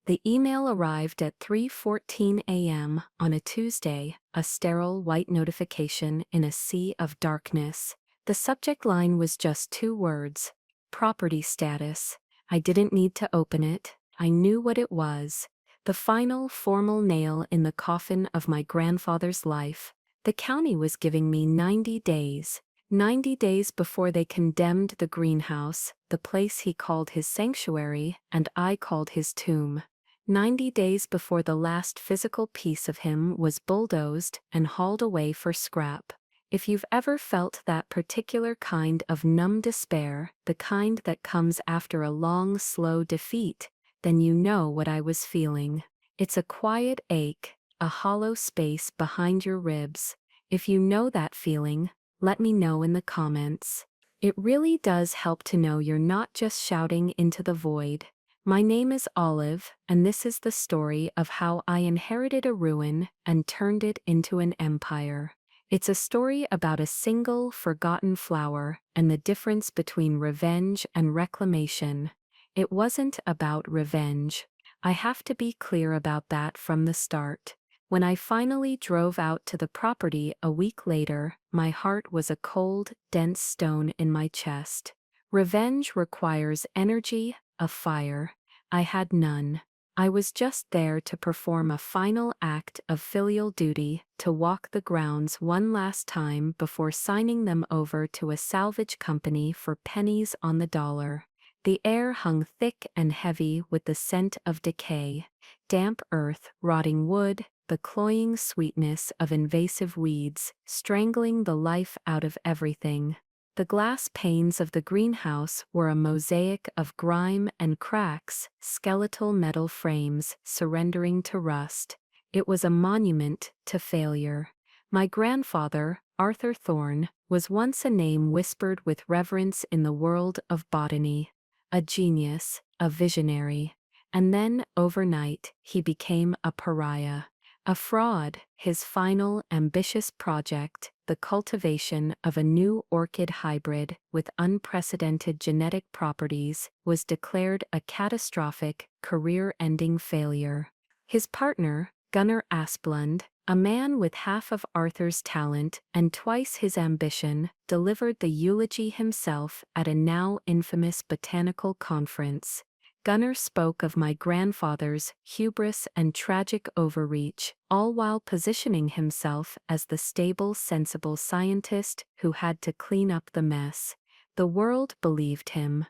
The email arrived at 3:14 a.m. on a Tuesday, a sterile white notification in a sea of darkness. The subject line was just 2 words: property status. I didn't need to open it. I knew what it was. The final formal nail in the coffin of my grandfather's life. The county was giving me 90 days. 90 days before they condemned the greenhouse, the place he called his sanctuary and I called his tomb. 90 days before the last physical piece of him was bulldozed and hauled away for scrap. If you've ever felt that particular kind of numb despair, the kind that comes after a long, slow defeat, then you know what I was feeling. It's a quiet ache, a hollow space behind your ribs. If you know that feeling, let me know in the comments. It really does help to know you're not just shouting into the void. My name is Olive, and this is the story of how I inherited a ruin and turned it into an empire. It's a story about a single, forgotten flower and the difference between revenge and reclamation. It wasn't about revenge. I have to be clear about that from the start. When I finally drove out to the property a week later, my heart was a cold, dense stone in my chest. Revenge requires energy, a fire. I had none. I was just there to perform a final act of filial duty, to walk the grounds one last time before signing them over to a salvage company for pennies on the dollar. The air hung thick and heavy with the scent of decay, damp earth, rotting wood, the cloying sweetness of invasive weeds, strangling the life out of everything. The glass panes of the greenhouse were a mosaic of grime and cracks, skeletal metal frames surrendering to rust. It was a monument to failure. My grandfather, Arthur Thorne, was once a name whispered with reverence in the world of botany. A genius, a visionary. And then, overnight, he became a pariah. A fraud. His final, ambitious project, the cultivation of a new orchid hybrid with unprecedented genetic properties, was declared a catastrophic, career-ending failure. His partner, Gunnar Asplund, a man with half of Arthur's talent and twice his ambition, delivered the eulogy himself at a now infamous botanical conference. Gunnar spoke of my grandfather's hubris and tragic overreach, all while positioning himself as the stable, sensible scientist who had to clean up the mess. The world believed him.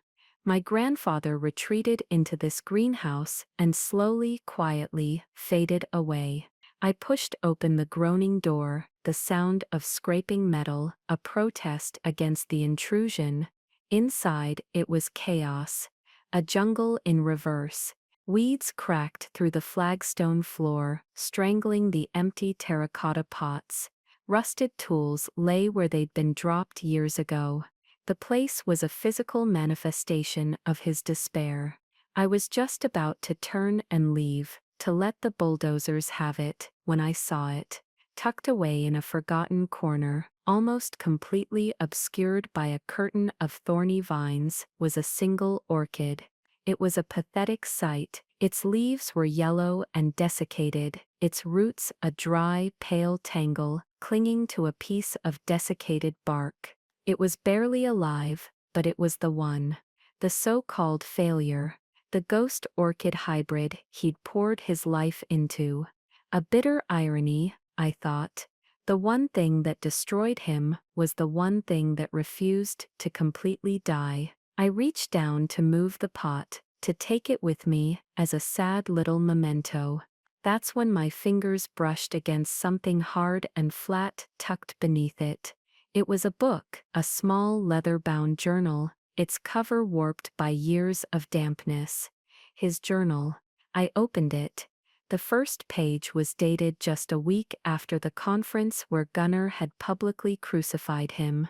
My grandfather retreated into this greenhouse and slowly, quietly, faded away. I pushed open the groaning door, the sound of scraping metal, a protest against the intrusion. Inside, it was chaos. A jungle in reverse. Weeds cracked through the flagstone floor, strangling the empty terracotta pots. Rusted tools lay where they'd been dropped years ago. The place was a physical manifestation of his despair. I was just about to turn and leave, to let the bulldozers have it, when I saw it. Tucked away in a forgotten corner, almost completely obscured by a curtain of thorny vines, was a single orchid. It was a pathetic sight. Its leaves were yellow and desiccated, its roots a dry, pale tangle, clinging to a piece of desiccated bark. It was barely alive, but it was the one. The so-called failure. The Ghost Orchid hybrid he'd poured his life into. A bitter irony, I thought. The one thing that destroyed him was the one thing that refused to completely die. I reached down to move the pot, to take it with me as a sad little memento. That's when my fingers brushed against something hard and flat tucked beneath it. It was a book, a small leather-bound journal, its cover warped by years of dampness. His journal. I opened it. The first page was dated just a week after the conference where Gunnar had publicly crucified him.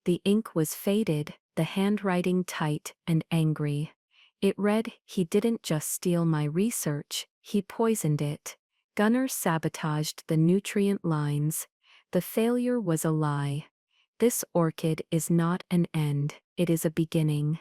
The ink was faded, the handwriting tight and angry. It read, "He didn't just steal my research, he poisoned it." Gunnar sabotaged the nutrient lines. The failure was a lie. This orchid is not an end, it is a beginning.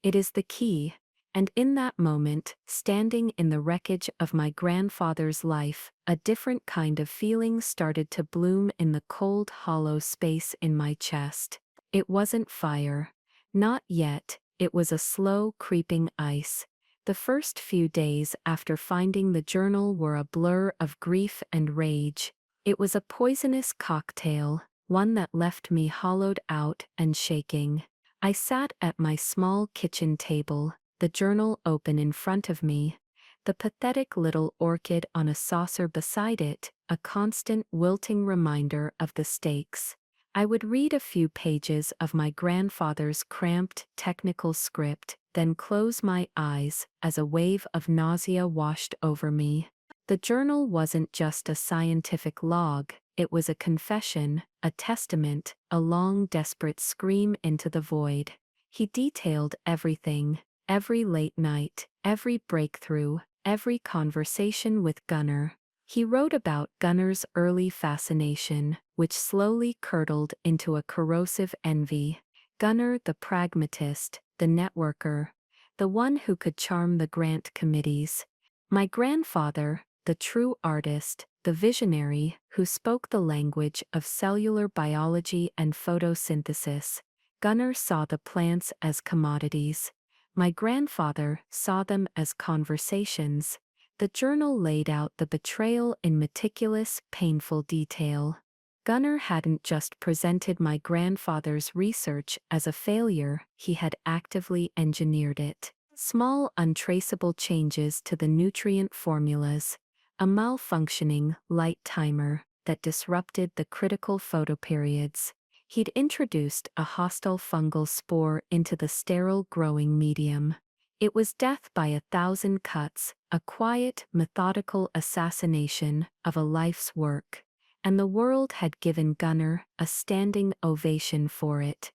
It is the key. And in that moment, standing in the wreckage of my grandfather's life, a different kind of feeling started to bloom in the cold, hollow space in my chest. It wasn't fire. Not yet, it was a slow, creeping ice. The first few days after finding the journal were a blur of grief and rage. It was a poisonous cocktail, one that left me hollowed out and shaking. I sat at my small kitchen table, the journal open in front of me, the pathetic little orchid on a saucer beside it, a constant wilting reminder of the stakes. I would read a few pages of my grandfather's cramped technical script, then close my eyes as a wave of nausea washed over me. The journal wasn't just a scientific log, it was a confession, a testament, a long, desperate scream into the void. He detailed everything. Every late night, every breakthrough, every conversation with Gunnar. He wrote about Gunnar's early fascination, which slowly curdled into a corrosive envy. Gunnar the pragmatist, the networker, the one who could charm the grant committees. My grandfather, the true artist, the visionary, who spoke the language of cellular biology and photosynthesis. Gunnar saw the plants as commodities. My grandfather saw them as conversations. The journal laid out the betrayal in meticulous, painful detail. Gunnar hadn't just presented my grandfather's research as a failure, he had actively engineered it. Small, untraceable changes to the nutrient formulas, a malfunctioning light timer that disrupted the critical photoperiods. He'd introduced a hostile fungal spore into the sterile growing medium. It was death by 1,000 cuts, a quiet, methodical assassination of a life's work. And the world had given Gunnar a standing ovation for it.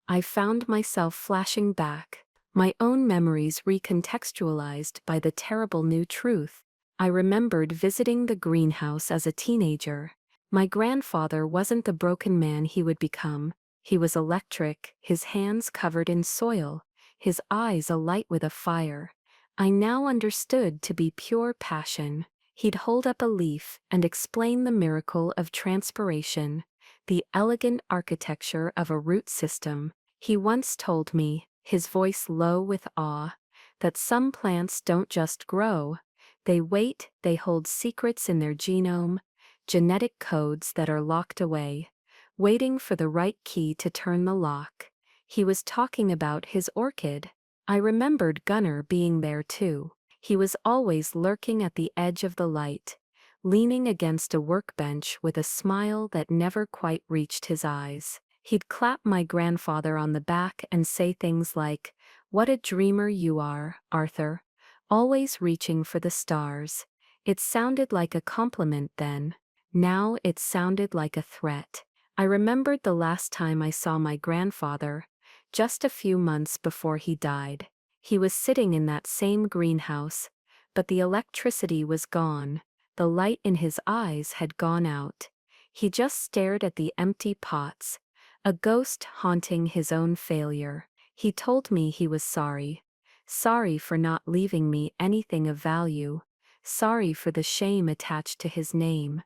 I found myself flashing back, my own memories recontextualized by the terrible new truth. I remembered visiting the greenhouse as a teenager. My grandfather wasn't the broken man he would become. He was electric, his hands covered in soil, his eyes alight with a fire I now understood to be pure passion. He'd hold up a leaf and explain the miracle of transpiration, the elegant architecture of a root system. He once told me, his voice low with awe, that some plants don't just grow, they wait, they hold secrets in their genome, genetic codes that are locked away, waiting for the right key to turn the lock. He was talking about his orchid. I remembered Gunnar being there too. He was always lurking at the edge of the light, leaning against a workbench with a smile that never quite reached his eyes. He'd clap my grandfather on the back and say things like, "What a dreamer you are, Arthur," always reaching for the stars. It sounded like a compliment then. Now it sounded like a threat. I remembered the last time I saw my grandfather, just a few months before he died. He was sitting in that same greenhouse, but the electricity was gone. The light in his eyes had gone out. He just stared at the empty pots, a ghost haunting his own failure. He told me he was sorry. Sorry for not leaving me anything of value. Sorry for the shame attached to his name.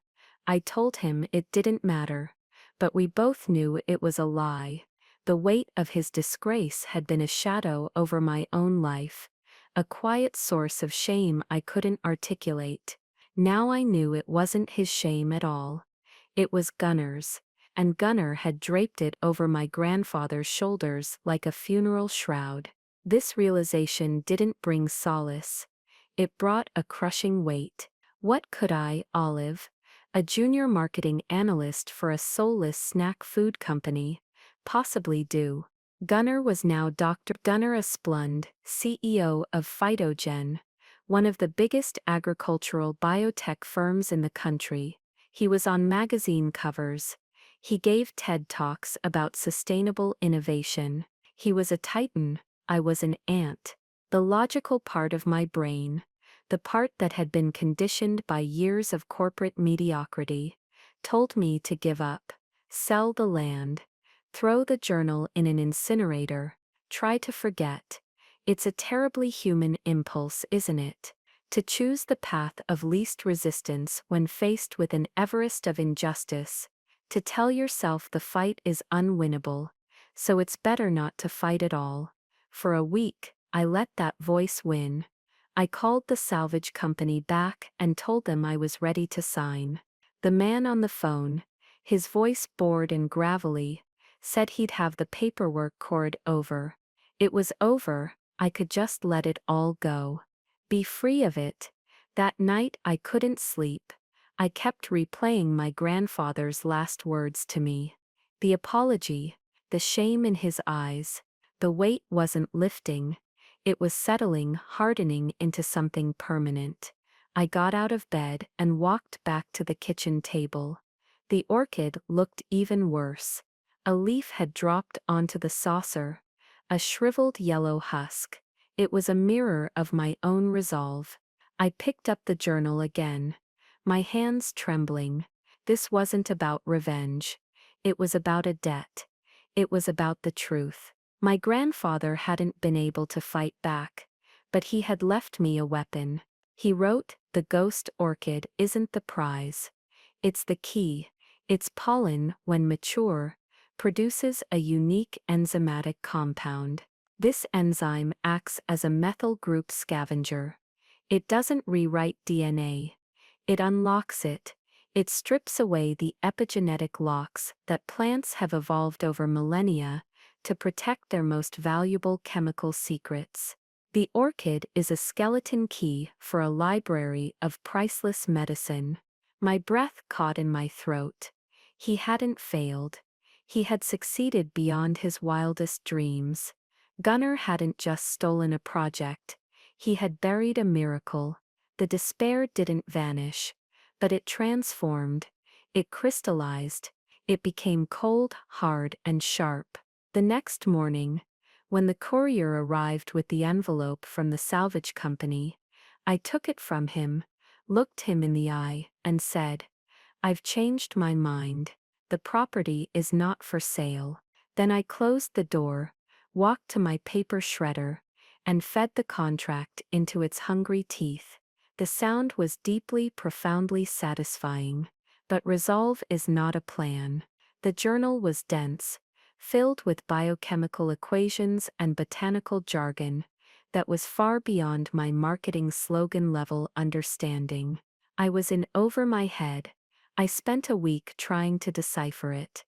I told him it didn't matter, but we both knew it was a lie. The weight of his disgrace had been a shadow over my own life, a quiet source of shame I couldn't articulate. Now I knew it wasn't his shame at all. It was Gunnar's, and Gunnar had draped it over my grandfather's shoulders like a funeral shroud. This realization didn't bring solace. It brought a crushing weight. What could I, Olive, a junior marketing analyst for a soulless snack food company, possibly do? Gunnar was now Dr. Gunnar Asplund, CEO of Phytogen, one of the biggest agricultural biotech firms in the country. He was on magazine covers. He gave TED Talks about sustainable innovation. He was a titan. I was an ant. The logical part of my brain, the part that had been conditioned by years of corporate mediocrity, told me to give up, sell the land, throw the journal in an incinerator, try to forget. It's a terribly human impulse, isn't it? To choose the path of least resistance when faced with an Everest of injustice, to tell yourself the fight is unwinnable, so it's better not to fight at all. For a week, I let that voice win. I called the salvage company back and told them I was ready to sign. The man on the phone, his voice bored and gravelly, said he'd have the paperwork cored over. It was over, I could just let it all go. Be free of it. That night I couldn't sleep. I kept replaying my grandfather's last words to me. The apology, the shame in his eyes. The weight wasn't lifting. It was settling, hardening into something permanent. I got out of bed and walked back to the kitchen table. The orchid looked even worse. A leaf had dropped onto the saucer, a shriveled yellow husk. It was a mirror of my own resolve. I picked up the journal again, my hands trembling. This wasn't about revenge. It was about a debt. It was about the truth. My grandfather hadn't been able to fight back, but he had left me a weapon. He wrote, "The ghost orchid isn't the prize. It's the key. Its pollen, when mature, produces a unique enzymatic compound. This enzyme acts as a methyl group scavenger. It doesn't rewrite DNA. It unlocks it. It strips away the epigenetic locks that plants have evolved over millennia to protect their most valuable chemical secrets. The orchid is a skeleton key for a library of priceless medicine." My breath caught in my throat. He hadn't failed. He had succeeded beyond his wildest dreams. Gunnar hadn't just stolen a project. He had buried a miracle. The despair didn't vanish, but it transformed. It crystallized. It became cold, hard, and sharp. The next morning, when the courier arrived with the envelope from the salvage company, I took it from him, looked him in the eye, and said, "I've changed my mind. The property is not for sale." Then I closed the door, walked to my paper shredder, and fed the contract into its hungry teeth. The sound was deeply, profoundly satisfying. But resolve is not a plan. The journal was dense, filled with biochemical equations and botanical jargon that was far beyond my marketing slogan-level understanding. I was in over my head. I spent a week trying to decipher it,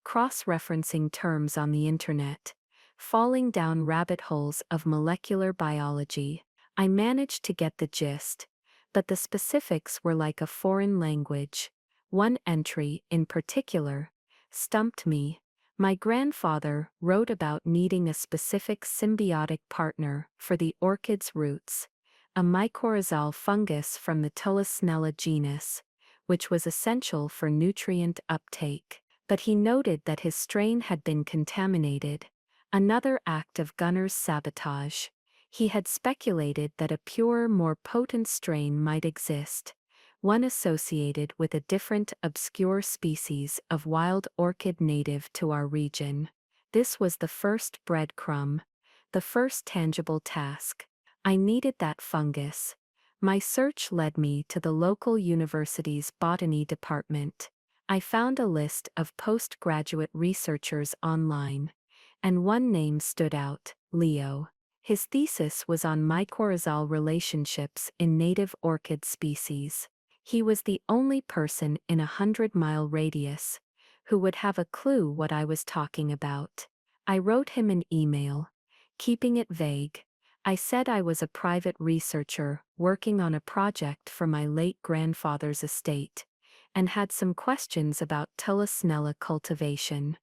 cross-referencing terms on the internet, falling down rabbit holes of molecular biology. I managed to get the gist, but the specifics were like a foreign language. One entry, in particular, stumped me. My grandfather wrote about needing a specific symbiotic partner for the orchid's roots, a mycorrhizal fungus from the Tulisnella genus, which was essential for nutrient uptake. But he noted that his strain had been contaminated, another act of Gunnar's sabotage. He had speculated that a purer, more potent strain might exist, one associated with a different obscure species of wild orchid native to our region. This was the first breadcrumb, the first tangible task. I needed that fungus. My search led me to the local university's botany department. I found a list of postgraduate researchers online, and one name stood out, Leo. His thesis was on mycorrhizal relationships in native orchid species. He was the only person in a 100-mile radius who would have a clue what I was talking about. I wrote him an email, keeping it vague. I said I was a private researcher working on a project for my late grandfather's estate, and had some questions about Tulisnella cultivation.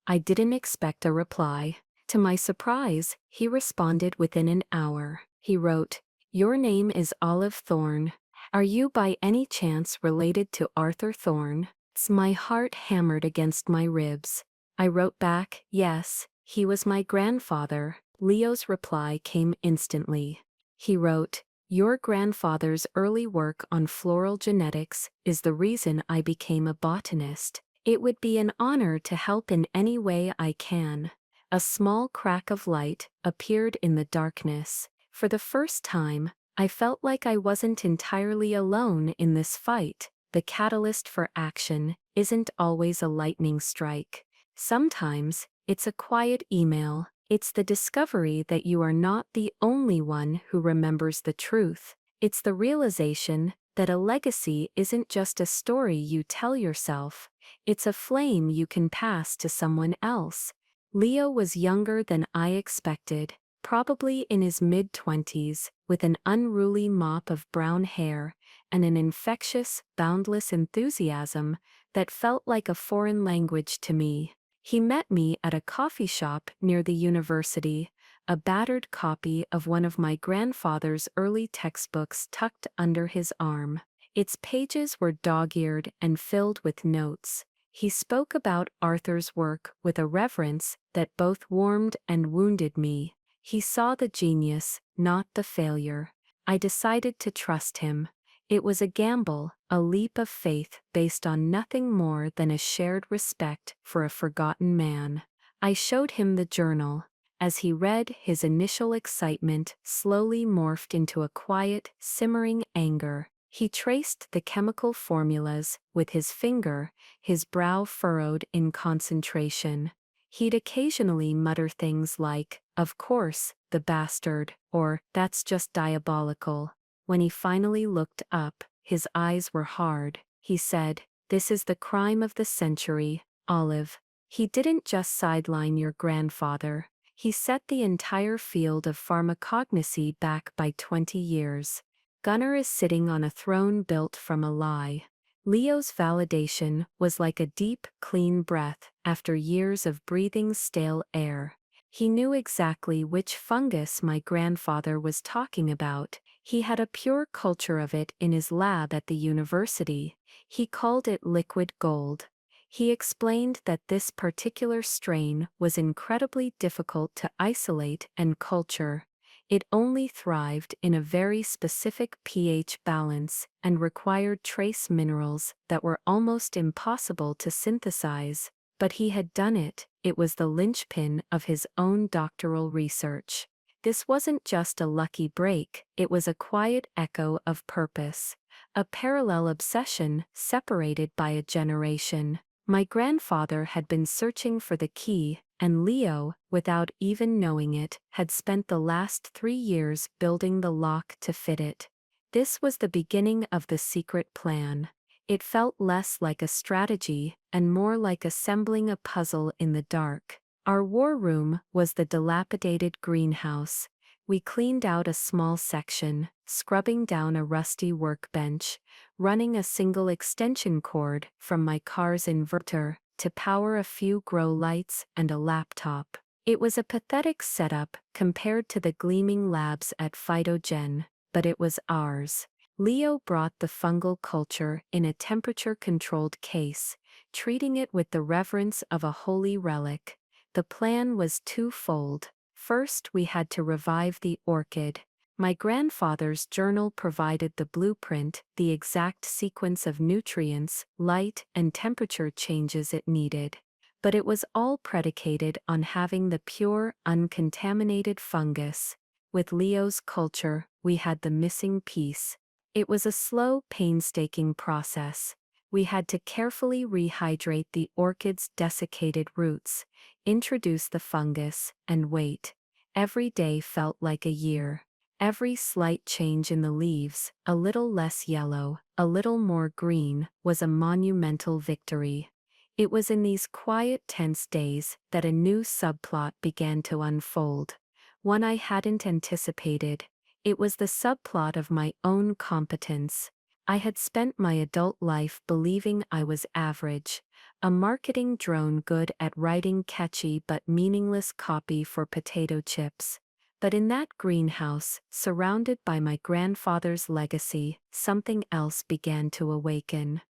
I didn't expect a reply. To my surprise, he responded within an hour. He wrote, "Your name is Olive Thorne. Are you by any chance related to Arthur Thorne?" My heart hammered against my ribs. I wrote back, "Yes, he was my grandfather." Leo's reply came instantly. He wrote, "Your grandfather's early work on floral genetics is the reason I became a botanist. It would be an honor to help in any way I can." A small crack of light appeared in the darkness. For the first time, I felt like I wasn't entirely alone in this fight. The catalyst for action isn't always a lightning strike. Sometimes, it's a quiet email. It's the discovery that you are not the only one who remembers the truth. It's the realization that a legacy isn't just a story you tell yourself. It's a flame you can pass to someone else. Leo was younger than I expected, probably in his mid-20s, with an unruly mop of brown hair and an infectious, boundless enthusiasm that felt like a foreign language to me. He met me at a coffee shop near the university, a battered copy of one of my grandfather's early textbooks tucked under his arm. Its pages were dog-eared and filled with notes. He spoke about Arthur's work with a reverence that both warmed and wounded me. He saw the genius, not the failure. I decided to trust him. It was a gamble, a leap of faith based on nothing more than a shared respect for a forgotten man. I showed him the journal. As he read, his initial excitement slowly morphed into a quiet, simmering anger. He traced the chemical formulas with his finger, his brow furrowed in concentration. He'd occasionally mutter things like, "Of course, the bastard," or "That's just diabolical." When he finally looked up, his eyes were hard. He said, "This is the crime of the century, Olive. He didn't just sideline your grandfather. He set the entire field of pharmacognosy back by 20 years. Gunnar is sitting on a throne built from a lie." Leo's validation was like a deep, clean breath after years of breathing stale air. He knew exactly which fungus my grandfather was talking about. He had a pure culture of it in his lab at the university. He called it liquid gold. He explained that this particular strain was incredibly difficult to isolate and culture. It only thrived in a very specific pH balance and required trace minerals that were almost impossible to synthesize. But he had done it. It was the linchpin of his own doctoral research. This wasn't just a lucky break, it was a quiet echo of purpose. A parallel obsession separated by a generation. My grandfather had been searching for the key, and Leo, without even knowing it, had spent the last 3 years building the lock to fit it. This was the beginning of the secret plan. It felt less like a strategy and more like assembling a puzzle in the dark. Our war room was the dilapidated greenhouse. We cleaned out a small section, scrubbing down a rusty workbench, running a single extension cord from my car's inverter to power a few grow lights and a laptop. It was a pathetic setup compared to the gleaming labs at Phytogen, but it was ours. Leo brought the fungal culture in a temperature-controlled case, treating it with the reverence of a holy relic. The plan was twofold. First, we had to revive the orchid. My grandfather's journal provided the blueprint, the exact sequence of nutrients, light, and temperature changes it needed. But it was all predicated on having the pure, uncontaminated fungus. With Leo's culture, we had the missing piece. It was a slow, painstaking process. We had to carefully rehydrate the orchid's desiccated roots, introduce the fungus, and wait. Every day felt like a year. Every slight change in the leaves, a little less yellow, a little more green, was a monumental victory. It was in these quiet, tense days that a new subplot began to unfold. One I hadn't anticipated. It was the subplot of my own competence. I had spent my adult life believing I was average, a marketing drone good at writing catchy but meaningless copy for potato chips. But in that greenhouse, surrounded by my grandfather's legacy, something else began to awaken.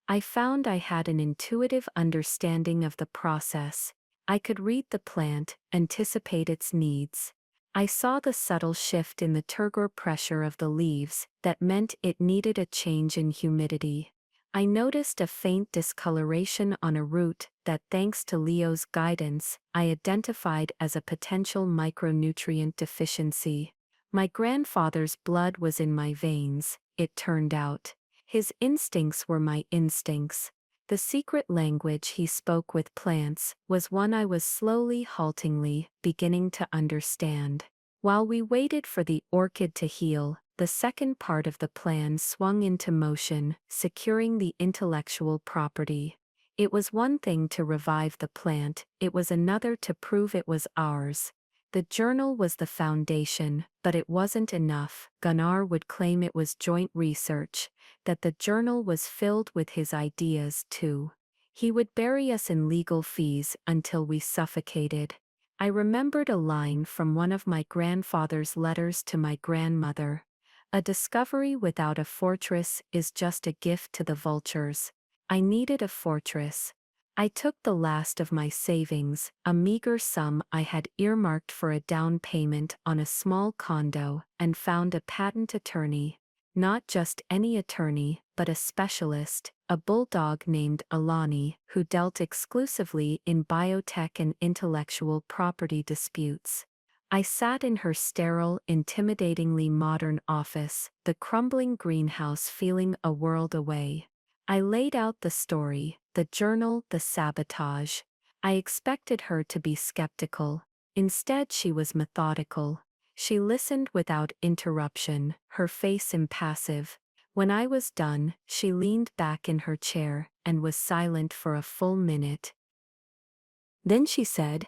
I found I had an intuitive understanding of the process. I could read the plant, anticipate its needs. I saw the subtle shift in the turgor pressure of the leaves that meant it needed a change in humidity. I noticed a faint discoloration on a root that, thanks to Leo's guidance, I identified as a potential micronutrient deficiency. My grandfather's blood was in my veins, it turned out. His instincts were my instincts. The secret language he spoke with plants was one I was slowly, haltingly, beginning to understand. While we waited for the orchid to heal, the second part of the plan swung into motion, securing the intellectual property. It was one thing to revive the plant, it was another to prove it was ours. The journal was the foundation, but it wasn't enough. Gunnar would claim it was joint research, that the journal was filled with his ideas too. He would bury us in legal fees until we suffocated. I remembered a line from one of my grandfather's letters to my grandmother. A discovery without a fortress is just a gift to the vultures. I needed a fortress. I took the last of my savings, a meager sum I had earmarked for a down payment on a small condo, and found a patent attorney. Not just any attorney, but a specialist, a bulldog named Alani, who dealt exclusively in biotech and intellectual property disputes. I sat in her sterile, intimidatingly modern office, the crumbling greenhouse feeling a world away. I laid out the story, the journal, the sabotage. I expected her to be skeptical. Instead, she was methodical. She listened without interruption, her face impassive. When I was done, she leaned back in her chair and was silent for a full minute. Then she said,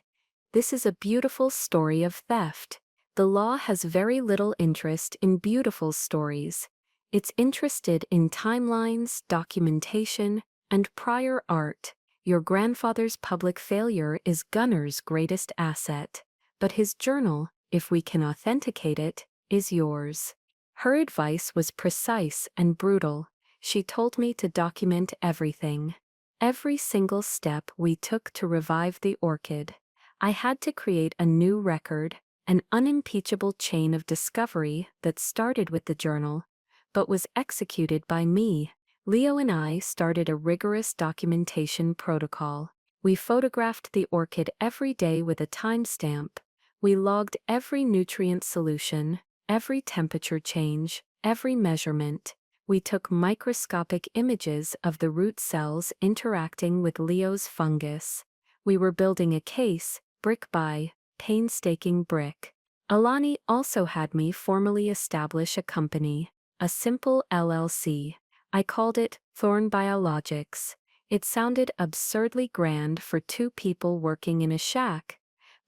"This is a beautiful story of theft. The law has very little interest in beautiful stories. It's interested in timelines, documentation, and prior art. Your grandfather's public failure is Gunnar's greatest asset. But his journal, if we can authenticate it, is yours." Her advice was precise and brutal. She told me to document everything. Every single step we took to revive the orchid. I had to create a new record, an unimpeachable chain of discovery that started with the journal, but was executed by me. Leo and I started a rigorous documentation protocol. We photographed the orchid every day with a timestamp. We logged every nutrient solution, every temperature change, every measurement. We took microscopic images of the root cells interacting with Leo's fungus. We were building a case, brick by painstaking brick. Alani also had me formally establish a company, a simple LLC. I called it Thorn Biologics. It sounded absurdly grand for two people working in a shack.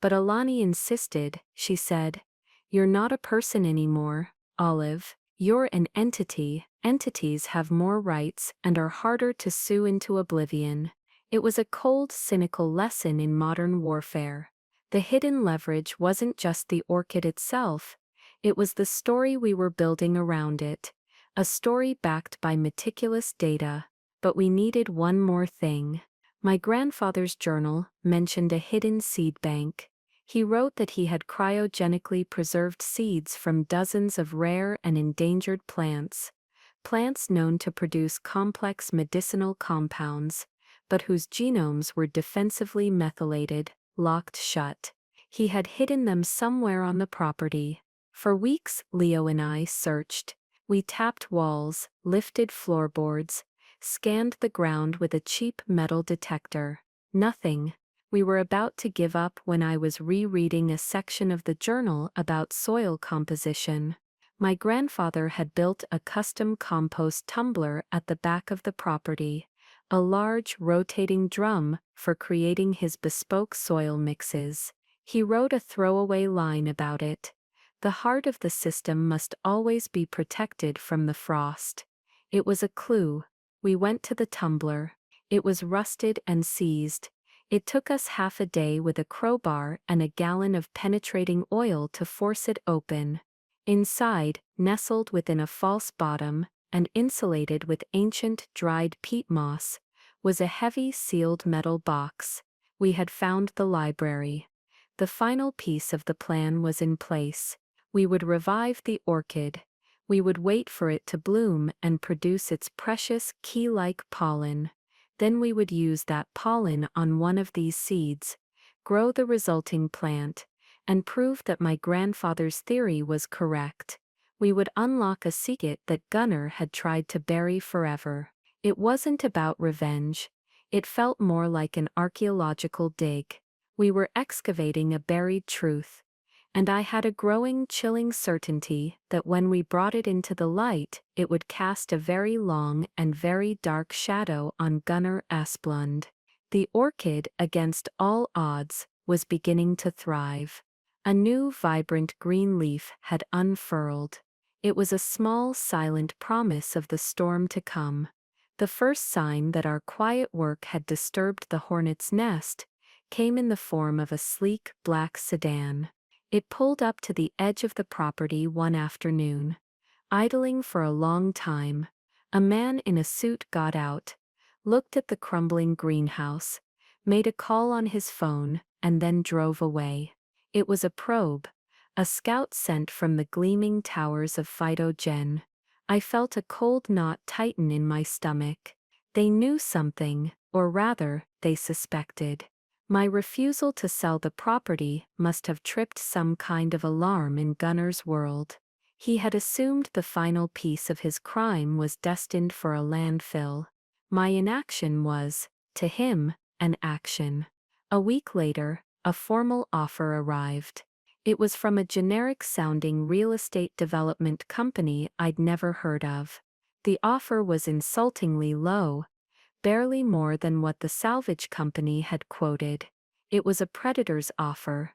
But Alani insisted. She said, "You're not a person anymore, Olive. You're an entity. Entities have more rights and are harder to sue into oblivion." It was a cold, cynical lesson in modern warfare. The hidden leverage wasn't just the orchid itself, it was the story we were building around it. A story backed by meticulous data. But we needed one more thing. My grandfather's journal mentioned a hidden seed bank. He wrote that he had cryogenically preserved seeds from dozens of rare and endangered plants. Plants known to produce complex medicinal compounds, but whose genomes were defensively methylated, locked shut. He had hidden them somewhere on the property. For weeks, Leo and I searched. We tapped walls, lifted floorboards, scanned the ground with a cheap metal detector. Nothing. We were about to give up when I was rereading a section of the journal about soil composition. My grandfather had built a custom compost tumbler at the back of the property, a large rotating drum for creating his bespoke soil mixes. He wrote a throwaway line about it. The heart of the system must always be protected from the frost. It was a clue. We went to the tumbler. It was rusted and seized. It took us half a day with a crowbar and a gallon of penetrating oil to force it open. Inside, nestled within a false bottom, and insulated with ancient dried peat moss, was a heavy sealed metal box. We had found the library. The final piece of the plan was in place. We would revive the orchid. We would wait for it to bloom and produce its precious key-like pollen. Then we would use that pollen on one of these seeds, grow the resulting plant, and prove that my grandfather's theory was correct. We would unlock a secret that Gunnar had tried to bury forever. It wasn't about revenge. It felt more like an archaeological dig. We were excavating a buried truth. And I had a growing, chilling certainty that when we brought it into the light, it would cast a very long and very dark shadow on Gunnar Asplund. The orchid, against all odds, was beginning to thrive. A new, vibrant green leaf had unfurled. It was a small, silent promise of the storm to come. The first sign that our quiet work had disturbed the hornet's nest came in the form of a sleek, black sedan. It pulled up to the edge of the property one afternoon. Idling for a long time, a man in a suit got out, looked at the crumbling greenhouse, made a call on his phone, and then drove away. It was a probe, a scout sent from the gleaming towers of Phytogen. I felt a cold knot tighten in my stomach. They knew something, or rather, they suspected. My refusal to sell the property must have tripped some kind of alarm in Gunnar's world. He had assumed the final piece of his crime was destined for a landfill. My inaction was, to him, an action. A week later, a formal offer arrived. It was from a generic-sounding real estate development company I'd never heard of. The offer was insultingly low, barely more than what the salvage company had quoted. It was a predator's offer,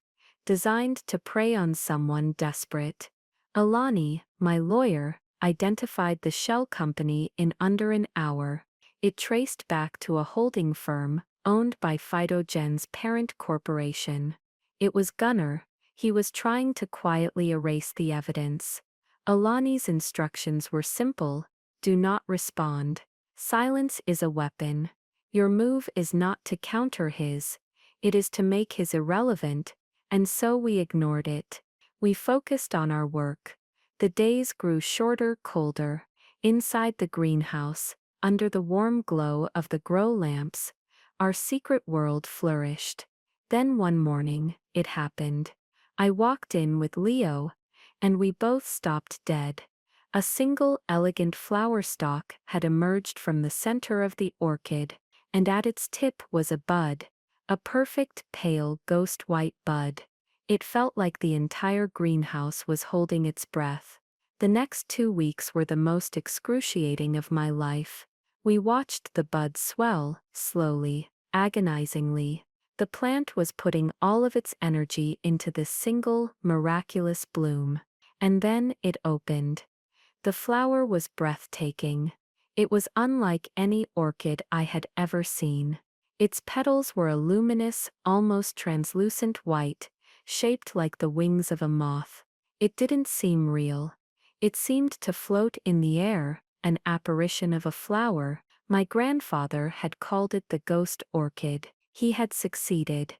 designed to prey on someone desperate. Alani, my lawyer, identified the shell company in under an hour. It traced back to a holding firm owned by Phytogen's parent corporation. It was Gunnar. He was trying to quietly erase the evidence. Alani's instructions were simple: do not respond. Silence is a weapon. Your move is not to counter his, it is to make his irrelevant, and so we ignored it. We focused on our work. The days grew shorter, colder. Inside the greenhouse, under the warm glow of the grow lamps, our secret world flourished. Then one morning, it happened. I walked in with Leo, and we both stopped dead. A single elegant flower stalk had emerged from the center of the orchid, and at its tip was a bud, a perfect pale ghost-white bud. It felt like the entire greenhouse was holding its breath. The next 2 weeks were the most excruciating of my life. We watched the bud swell, slowly, agonizingly. The plant was putting all of its energy into this single, miraculous bloom. And then it opened. The flower was breathtaking. It was unlike any orchid I had ever seen. Its petals were a luminous, almost translucent white, shaped like the wings of a moth. It didn't seem real. It seemed to float in the air, an apparition of a flower. My grandfather had called it the Ghost Orchid. He had succeeded.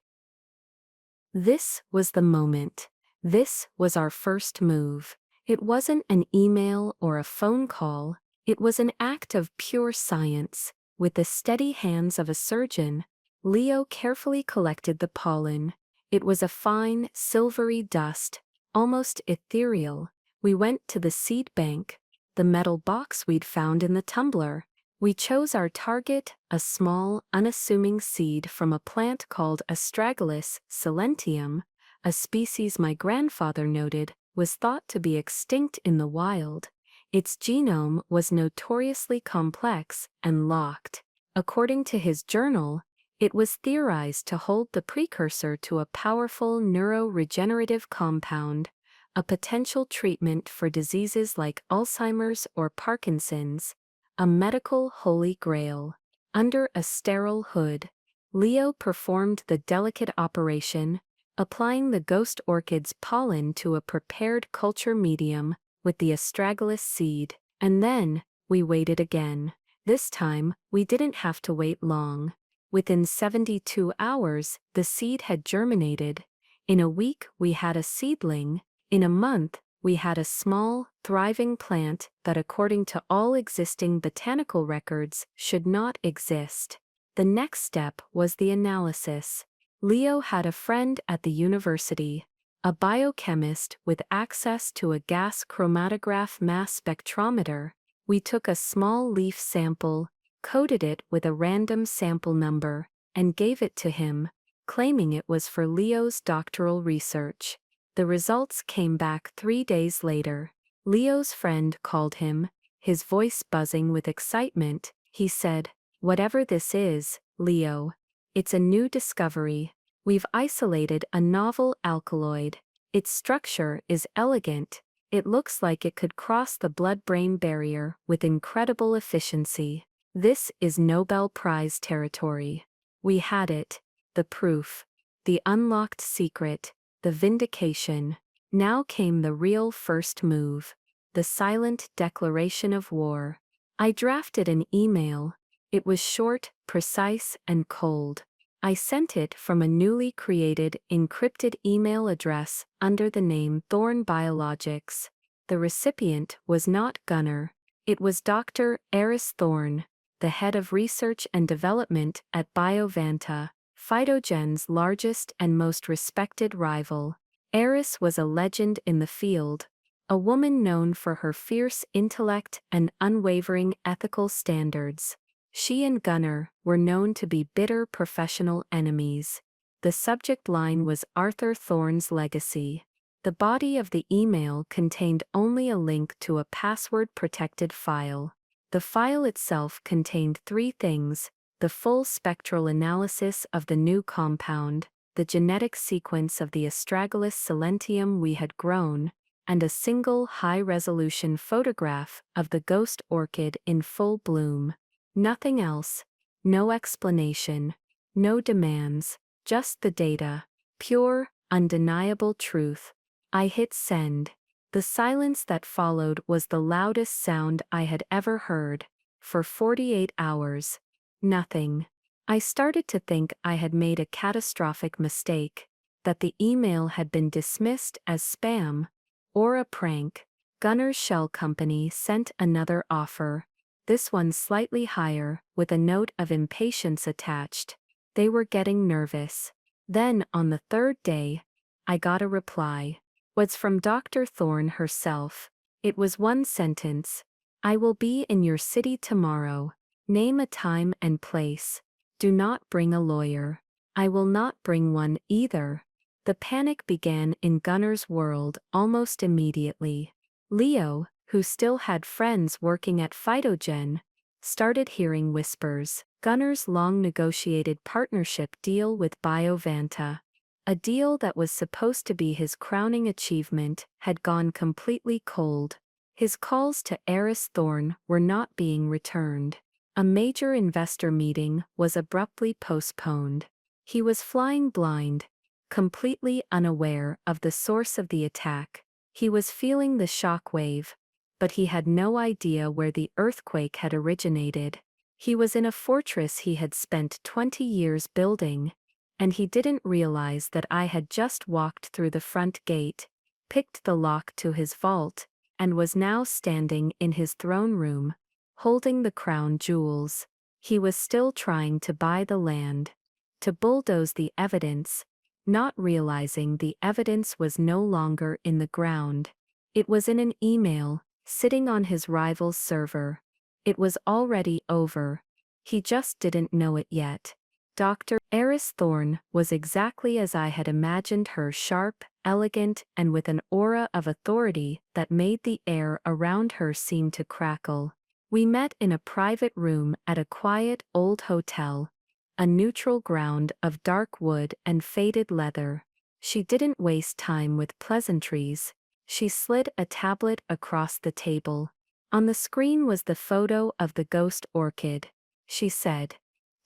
This was the moment. This was our first move. It wasn't an email or a phone call. It was an act of pure science. With the steady hands of a surgeon, Leo carefully collected the pollen. It was a fine, silvery dust, almost ethereal. We went to the seed bank, the metal box we'd found in the tumbler. We chose our target, a small, unassuming seed from a plant called Astragalus silentium, a species my grandfather noted was thought to be extinct in the wild. Its genome was notoriously complex and locked. According to his journal, it was theorized to hold the precursor to a powerful neuroregenerative compound, a potential treatment for diseases like Alzheimer's or Parkinson's, a medical holy grail. Under a sterile hood, Leo performed the delicate operation, applying the ghost orchid's pollen to a prepared culture medium with the astragalus seed, and then we waited again. This time, we didn't have to wait long. Within 72 hours, the seed had germinated. In a week, we had a seedling. In a month, We had a small, thriving plant that, according to all existing botanical records, should not exist. The next step was the analysis. Leo had a friend at the university, a biochemist with access to a gas chromatograph mass spectrometer. We took a small leaf sample, coded it with a random sample number, and gave it to him, claiming it was for Leo's doctoral research. The results came back 3 days later. Leo's friend called him, his voice buzzing with excitement. He said, "Whatever this is, Leo, it's a new discovery. We've isolated a novel alkaloid. Its structure is elegant. It looks like it could cross the blood-brain barrier with incredible efficiency. This is Nobel Prize territory. We had it, the proof, the unlocked secret, the vindication." Now came the real first move, the silent declaration of war. I drafted an email. It was short, precise, and cold. I sent it from a newly created encrypted email address under the name Thorn Biologics. The recipient was not Gunnar. It was Dr. Eris Thorn, the head of research and development at Biovanta, Phytogen's largest and most respected rival. Eris was a legend in the field, a woman known for her fierce intellect and unwavering ethical standards. She and Gunnar were known to be bitter professional enemies. The subject line was Arthur Thorne's legacy. The body of the email contained only a link to a password-protected file. The file itself contained 3 things: the full spectral analysis of the new compound, the genetic sequence of the Astragalus silentium we had grown, and a single high-resolution photograph of the Ghost Orchid in full bloom. Nothing else. No explanation. No demands. Just the data. Pure, undeniable truth. I hit send. The silence that followed was the loudest sound I had ever heard. For 48 hours. Nothing. I started to think I had made a catastrophic mistake, that the email had been dismissed as spam, or a prank. Gunnar's shell company sent another offer. This one slightly higher, with a note of impatience attached. They were getting nervous. Then, on the 3rd day, I got a reply. Was from Dr. Thorne herself. It was one sentence. "I will be in your city tomorrow. Name a time and place. Do not bring a lawyer." I will not bring one either. The panic began in Gunnar's world almost immediately. Leo, who still had friends working at Phytogen, started hearing whispers. Gunnar's long-negotiated partnership deal with Biovanta, a deal that was supposed to be his crowning achievement, had gone completely cold. His calls to Eris Thorne were not being returned. A major investor meeting was abruptly postponed. He was flying blind, completely unaware of the source of the attack. He was feeling the shock wave, but he had no idea where the earthquake had originated. He was in a fortress he had spent 20 years building, and he didn't realize that I had just walked through the front gate, picked the lock to his vault, and was now standing in his throne room, holding the crown jewels. He was still trying to buy the land, to bulldoze the evidence, not realizing the evidence was no longer in the ground. It was in an email, sitting on his rival's server. It was already over. He just didn't know it yet. Dr. Eris Thorne was exactly as I had imagined her, sharp, elegant, and with an aura of authority that made the air around her seem to crackle. We met in a private room at a quiet old hotel, a neutral ground of dark wood and faded leather. She didn't waste time with pleasantries. She slid a tablet across the table. On the screen was the photo of the Ghost Orchid. She said,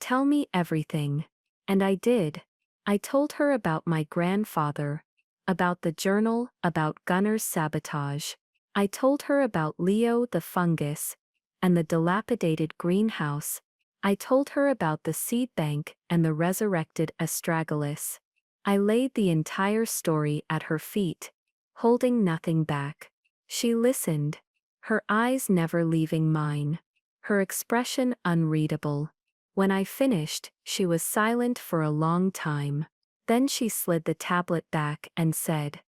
"Tell me everything." And I did. I told her about my grandfather, about the journal, about Gunnar's sabotage. I told her about Leo the fungus, and the dilapidated greenhouse. I told her about the seed bank and the resurrected astragalus. I laid the entire story at her feet, holding nothing back. She listened, her eyes never leaving mine, her expression unreadable. When I finished, she was silent for a long time. Then she slid the tablet back and said,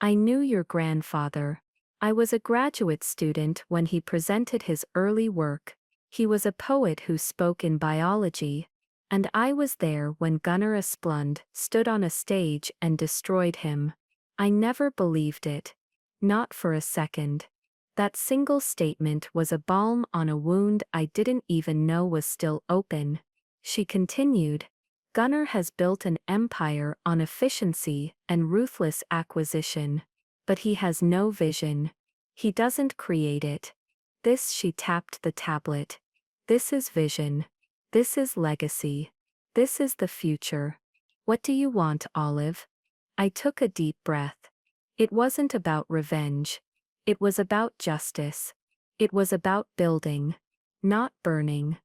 "I knew your grandfather. I was a graduate student when he presented his early work. He was a poet who spoke in biology, and I was there when Gunnar Asplund stood on a stage and destroyed him. I never believed it. Not for a second. That single statement was a balm on a wound I didn't even know was still open." She continued, "Gunnar has built an empire on efficiency and ruthless acquisition. But he has no vision. He doesn't create it. This," she tapped the tablet. "This is vision. This is legacy. This is the future. What do you want, Olive?" I took a deep breath. It wasn't about revenge. It was about justice. It was about building, not burning.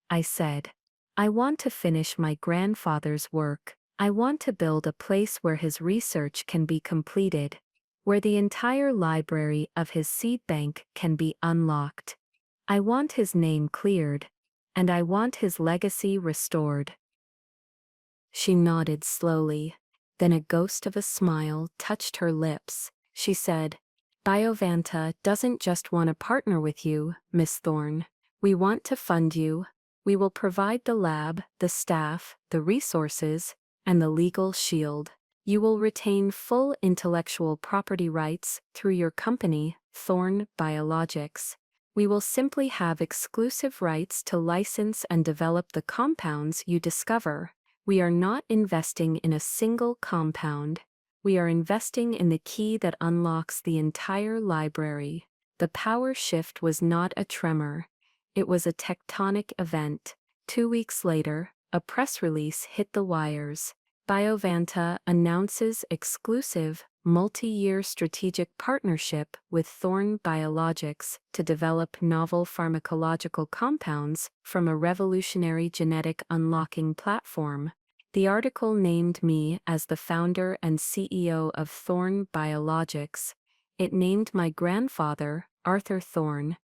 I said, "I want to finish my grandfather's work. I want to build a place where his research can be completed, where the entire library of his seed bank can be unlocked. I want his name cleared, and I want his legacy restored." She nodded slowly. Then a ghost of a smile touched her lips. She said, "Biovanta doesn't just want to partner with you, Miss Thorne. We want to fund you. We will provide the lab, the staff, the resources, and the legal shield. You will retain full intellectual property rights through your company, Thorne Biologics. We will simply have exclusive rights to license and develop the compounds you discover. We are not investing in a single compound. We are investing in the key that unlocks the entire library." The power shift was not a tremor. It was a tectonic event. 2 weeks later, a press release hit the wires. Biovanta announces exclusive, multi-year strategic partnership with Thorne Biologics to develop novel pharmacological compounds from a revolutionary genetic unlocking platform. The article named me as the founder and CEO of Thorne Biologics. It named my grandfather, Arthur Thorne,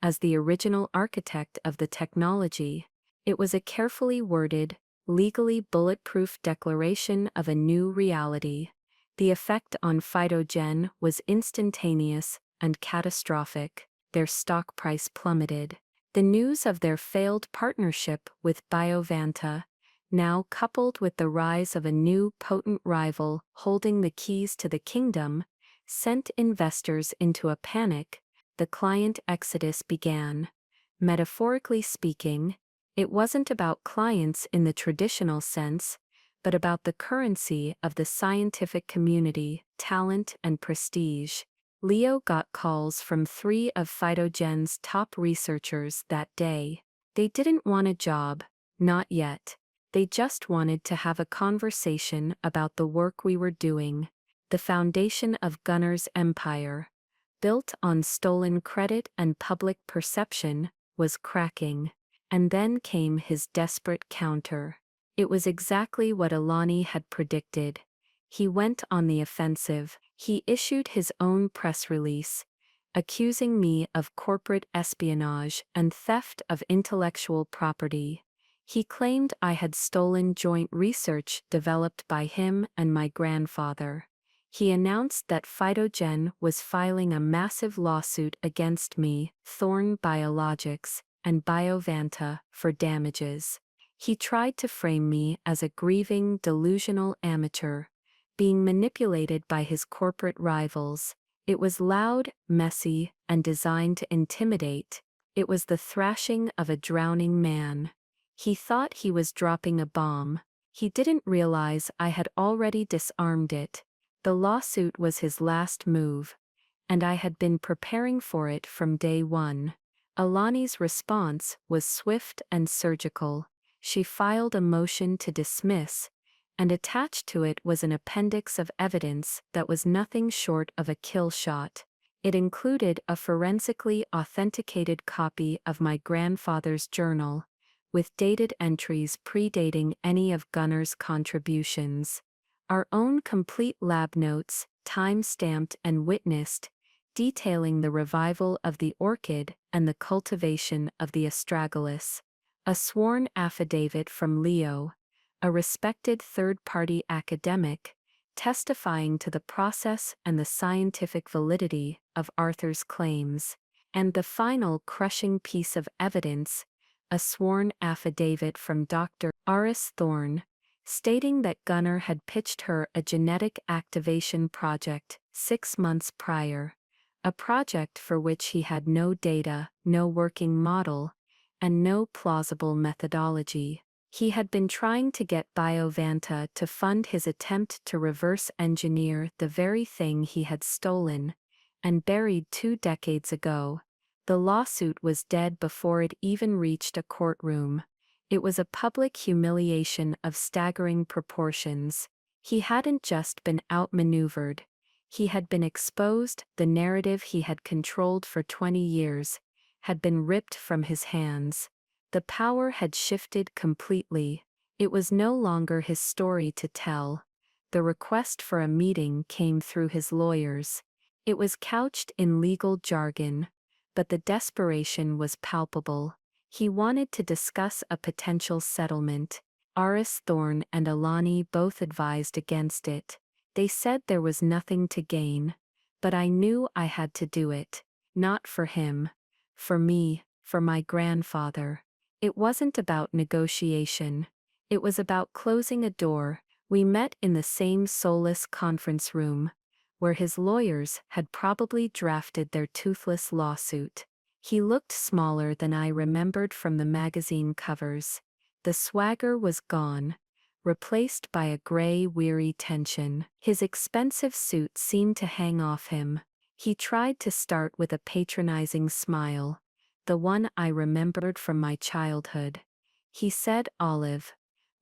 as the original architect of the technology. It was a carefully worded, legally bulletproof declaration of a new reality. The effect on Phytogen was instantaneous and catastrophic. Their stock price plummeted. The news of their failed partnership with Biovanta, now coupled with the rise of a new potent rival holding the keys to the kingdom, sent investors into a panic. The client exodus began. Metaphorically speaking, it wasn't about clients in the traditional sense, but about the currency of the scientific community, talent and prestige. Leo got calls from 3 of Phytogen's top researchers that day. They didn't want a job, not yet. They just wanted to have a conversation about the work we were doing. The foundation of Gunnar's empire, built on stolen credit and public perception, was cracking. And then came his desperate counter. It was exactly what Alani had predicted. He went on the offensive. He issued his own press release, accusing me of corporate espionage and theft of intellectual property. He claimed I had stolen joint research developed by him and my grandfather. He announced that Phytogen was filing a massive lawsuit against me, Thorne Biologics, and Biovanta for damages. He tried to frame me as a grieving, delusional amateur, being manipulated by his corporate rivals. It was loud, messy, and designed to intimidate. It was the thrashing of a drowning man. He thought he was dropping a bomb. He didn't realize I had already disarmed it. The lawsuit was his last move, and I had been preparing for it from day one. Alani's response was swift and surgical. She filed a motion to dismiss, and attached to it was an appendix of evidence that was nothing short of a kill shot. It included a forensically authenticated copy of my grandfather's journal, with dated entries predating any of Gunnar's contributions. Our own complete lab notes, time-stamped and witnessed, detailing the revival of the orchid and the cultivation of the astragalus. A sworn affidavit from Leo, a respected third-party academic, testifying to the process and the scientific validity of Arthur's claims. And the final crushing piece of evidence, a sworn affidavit from Dr. Aris Thorne, stating that Gunnar had pitched her a genetic activation project 6 months prior, a project for which he had no data, no working model, and no plausible methodology. He had been trying to get Biovanta to fund his attempt to reverse engineer the very thing he had stolen and buried 2 decades ago. The lawsuit was dead before it even reached a courtroom. It was a public humiliation of staggering proportions. He hadn't just been outmaneuvered. He had been exposed. The narrative he had controlled for 20 years had been ripped from his hands. The power had shifted completely. It was no longer his story to tell. The request for a meeting came through his lawyers. It was couched in legal jargon, but the desperation was palpable. He wanted to discuss a potential settlement. Aris Thorne and Alani both advised against it. They said there was nothing to gain. But I knew I had to do it. Not for him. For me, for my grandfather. It wasn't about negotiation. It was about closing a door. We met in the same soulless conference room, where his lawyers had probably drafted their toothless lawsuit. He looked smaller than I remembered from the magazine covers. The swagger was gone, replaced by a gray, weary tension. His expensive suit seemed to hang off him. He tried to start with a patronizing smile, the one I remembered from my childhood. He said, "Olive,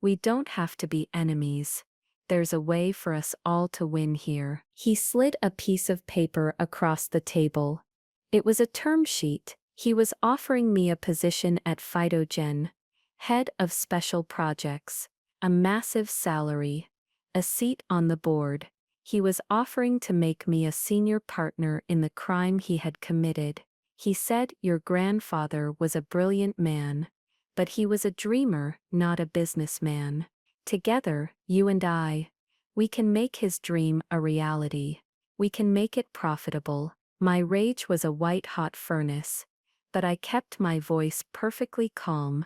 we don't have to be enemies. There's a way for us all to win here." He slid a piece of paper across the table. It was a term sheet. He was offering me a position at Phytogen, head of special projects, a massive salary, a seat on the board. He was offering to make me a senior partner in the crime he had committed. He said, "Your grandfather was a brilliant man, but he was a dreamer, not a businessman. Together, you and I, we can make his dream a reality. We can make it profitable." My rage was a white-hot furnace, but I kept my voice perfectly calm,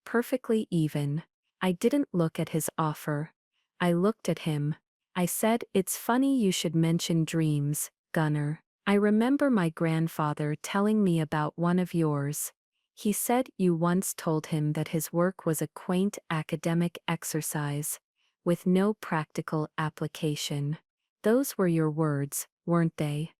perfectly even. I didn't look at his offer. I looked at him. I said, "It's funny you should mention dreams, Gunnar. I remember my grandfather telling me about one of yours. He said you once told him that his work was a quaint academic exercise, with no practical application. Those were your words, weren't they?"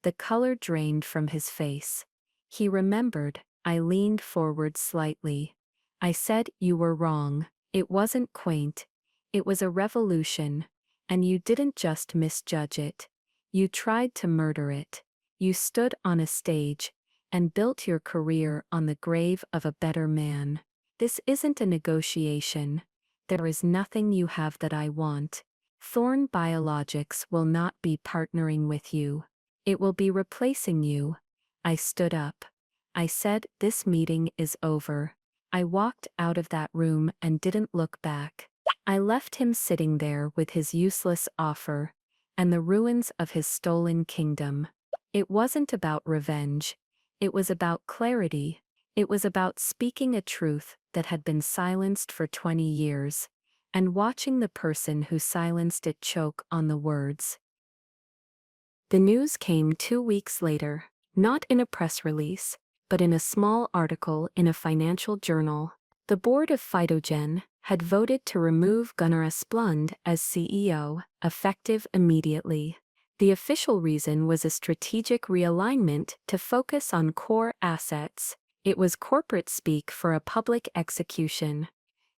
The color drained from his face. He remembered. I leaned forward slightly. I said, "You were wrong. It wasn't quaint. It was a revolution. And you didn't just misjudge it. You tried to murder it. You stood on a stage and built your career on the grave of a better man. This isn't a negotiation. There is nothing you have that I want. Thorne Biologics will not be partnering with you. It will be replacing you." I stood up. I said, "This meeting is over." I walked out of that room and didn't look back. I left him sitting there with his useless offer and the ruins of his stolen kingdom. It wasn't about revenge. It was about clarity. It was about speaking a truth that had been silenced for 20 years, and watching the person who silenced it choke on the words. The news came 2 weeks later, not in a press release, but in a small article in a financial journal. The board of Phytogen had voted to remove Gunnar Asplund as CEO, effective immediately. The official reason was a strategic realignment to focus on core assets. It was corporate speak for a public execution.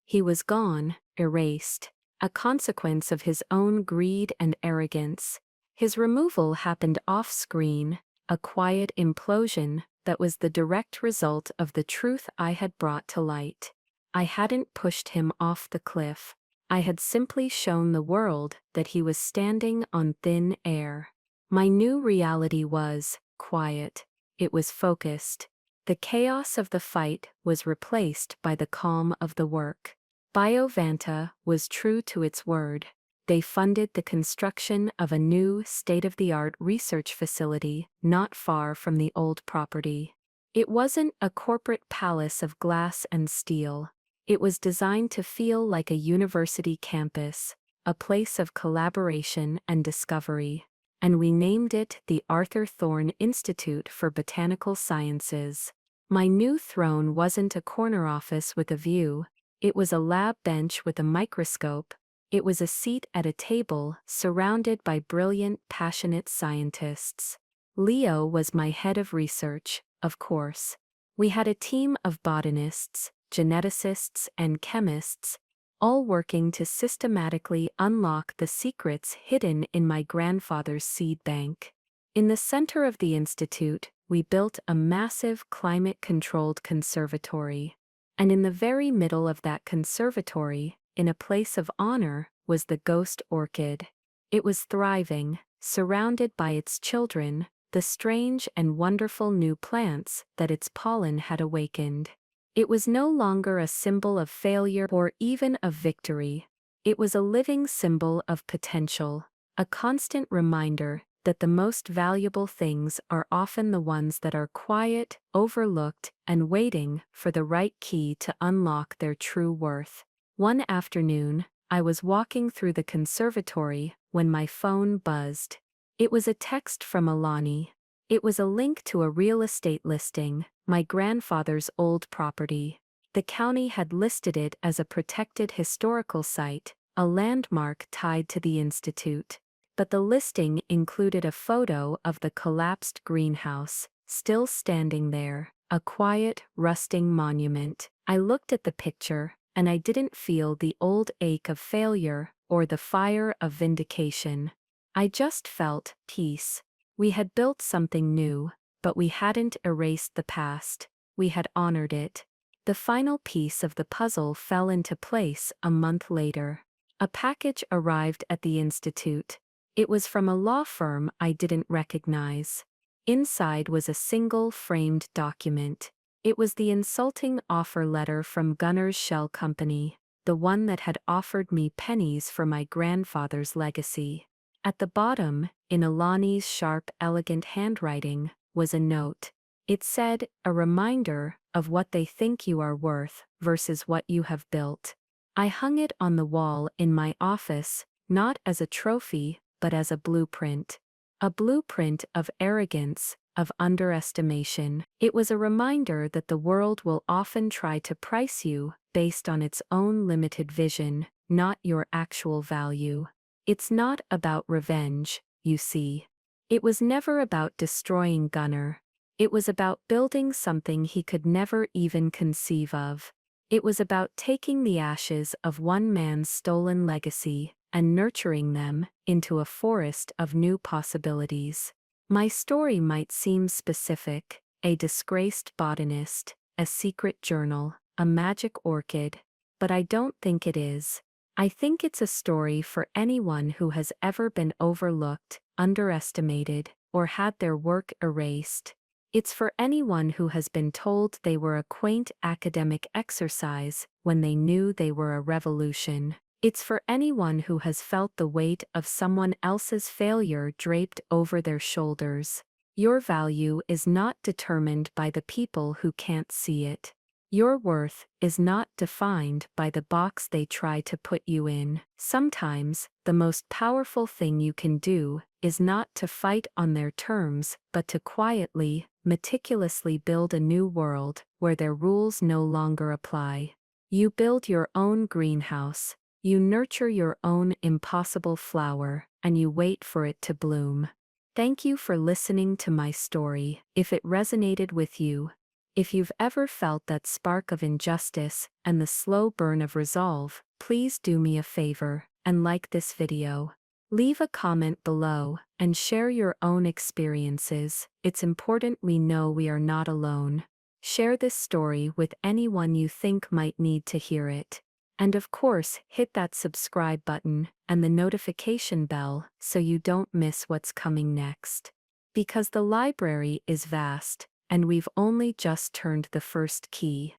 He was gone, erased, a consequence of his own greed and arrogance. His removal happened off-screen, a quiet implosion that was the direct result of the truth I had brought to light. I hadn't pushed him off the cliff. I had simply shown the world that he was standing on thin air. My new reality was quiet. It was focused. The chaos of the fight was replaced by the calm of the work. Biovanta was true to its word. They funded the construction of a new state-of-the-art research facility not far from the old property. It wasn't a corporate palace of glass and steel. It was designed to feel like a university campus, a place of collaboration and discovery. And we named it the Arthur Thorne Institute for Botanical Sciences. My new throne wasn't a corner office with a view. It was a lab bench with a microscope. It was a seat at a table surrounded by brilliant, passionate scientists. Leo was my head of research, of course. We had a team of botanists, geneticists, and chemists, all working to systematically unlock the secrets hidden in my grandfather's seed bank. In the center of the institute, we built a massive climate-controlled conservatory. And in the very middle of that conservatory, in a place of honor, was the Ghost Orchid. It was thriving, surrounded by its children, the strange and wonderful new plants that its pollen had awakened. It was no longer a symbol of failure or even of victory. It was a living symbol of potential, a constant reminder that the most valuable things are often the ones that are quiet, overlooked, and waiting for the right key to unlock their true worth. One afternoon, I was walking through the conservatory when my phone buzzed. It was a text from Alani. It was a link to a real estate listing, my grandfather's old property. The county had listed it as a protected historical site, a landmark tied to the institute. But the listing included a photo of the collapsed greenhouse, still standing there, a quiet, rusting monument. I looked at the picture, and I didn't feel the old ache of failure or the fire of vindication. I just felt peace. We had built something new, but we hadn't erased the past. We had honored it. The final piece of the puzzle fell into place a month later. A package arrived at the institute. It was from a law firm I didn't recognize. Inside was a single framed document. It was the insulting offer letter from Gunner's Shell Company, the one that had offered me pennies for my grandfather's legacy. At the bottom, in Alani's sharp, elegant handwriting, was a note. It said, a reminder of what they think you are worth versus what you have built. I hung it on the wall in my office, not as a trophy, but as a blueprint. A blueprint of arrogance, of underestimation. It was a reminder that the world will often try to price you based on its own limited vision, not your actual value. It's not about revenge, you see. It was never about destroying Gunner. It was about building something he could never even conceive of. It was about taking the ashes of one man's stolen legacy and nurturing them into a forest of new possibilities. My story might seem specific: a disgraced botanist, a secret journal, a magic orchid, but I don't think it is. I think it's a story for anyone who has ever been overlooked, underestimated, or had their work erased. It's for anyone who has been told they were a quaint academic exercise when they knew they were a revolution. It's for anyone who has felt the weight of someone else's failure draped over their shoulders. Your value is not determined by the people who can't see it. Your worth is not defined by the box they try to put you in. Sometimes, the most powerful thing you can do is not to fight on their terms, but to quietly, meticulously build a new world where their rules no longer apply. You build your own greenhouse, you nurture your own impossible flower, and you wait for it to bloom. Thank you for listening to my story. If it resonated with you, if you've ever felt that spark of injustice and the slow burn of resolve, please do me a favor and like this video. Leave a comment below and share your own experiences. It's important we know we are not alone. Share this story with anyone you think might need to hear it. And of course, hit that subscribe button and the notification bell so you don't miss what's coming next. Because the library is vast, and we've only just turned the first key.